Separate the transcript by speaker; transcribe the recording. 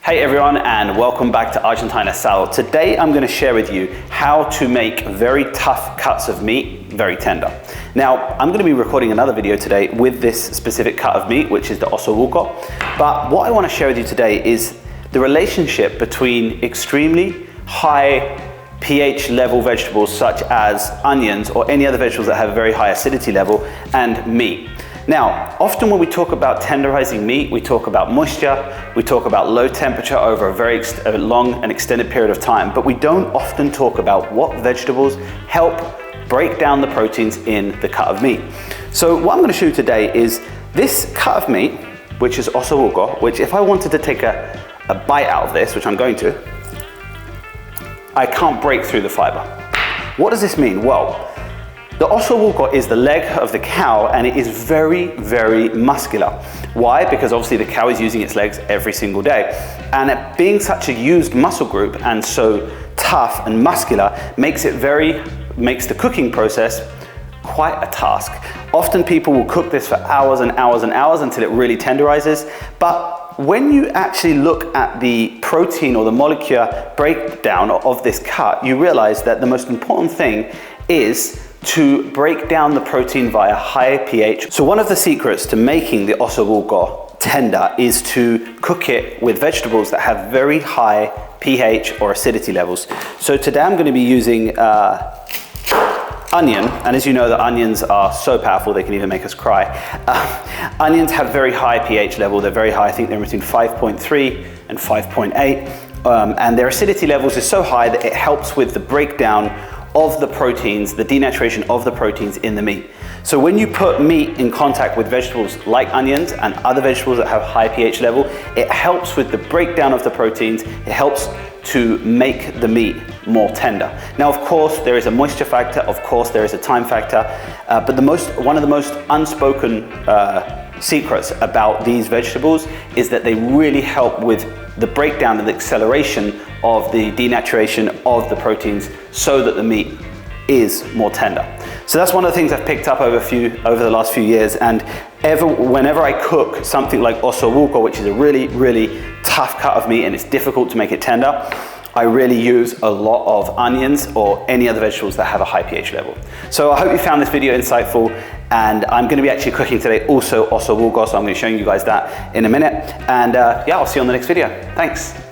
Speaker 1: Hey everyone, and welcome back to Argentine Asado. Today I'm going to share with you how to make very tough cuts of meat very tender. Now, I'm going to be recording another video today with this specific cut of meat, which is the Osso Buco. But what I want to share with you today is the relationship between extremely high pH level vegetables such as onions or any other vegetables that have a very high acidity level and meat. Now, often when we talk about tenderizing meat, we talk about moisture, we talk about low temperature over a very long and extended period of time, but we don't often talk about what vegetables help break down the proteins in the cut of meat. So what I'm going to show you today is this cut of meat, which is Osso Buco, which if I wanted to take a bite out of this, which I'm going to, I can't break through the fiber. What does this mean? Well, the Osso Buco is the leg of the cow, and it is very, very muscular. Why? Because obviously the cow is using its legs every single day. And it being such a used muscle group and so tough and muscular makes the cooking process quite a task. Often people will cook this for hours and hours and hours until it really tenderizes. But when you actually look at the protein or the molecular breakdown of this cut, you realize that the most important thing is to break down the protein via high pH. So one of the secrets to making the Osso Buco tender is to cook it with vegetables that have very high pH or acidity levels. So today I'm going to be using onion, and as you know, the onions are so powerful they can even make us cry. Onions have very high pH level. They're very high. I think they're between 5.3 and 5.8, and their acidity levels is so high that it helps with the breakdown of the proteins, the denaturation of the proteins in the meat. So when you put meat in contact with vegetables like onions and other vegetables that have high pH level, it helps with the breakdown of the proteins. It helps to make the meat more tender. Now, of course, there is a moisture factor. Of course, there is a time factor. But one of the most unspoken secrets about these vegetables is that they really help with the breakdown and the acceleration of the denaturation of the proteins so that the meat is more tender. So that's one of the things I've picked up over the last few years, and whenever I cook something like Osso Buco, which is a really, really tough cut of meat and it's difficult to make it tender, I really use a lot of onions or any other vegetables that have a high pH level. So I hope you found this video insightful, and I'm going to be actually cooking today also Osso Buco, so I'm going to be showing you guys that in a minute. And yeah, I'll see you on the next video. Thanks.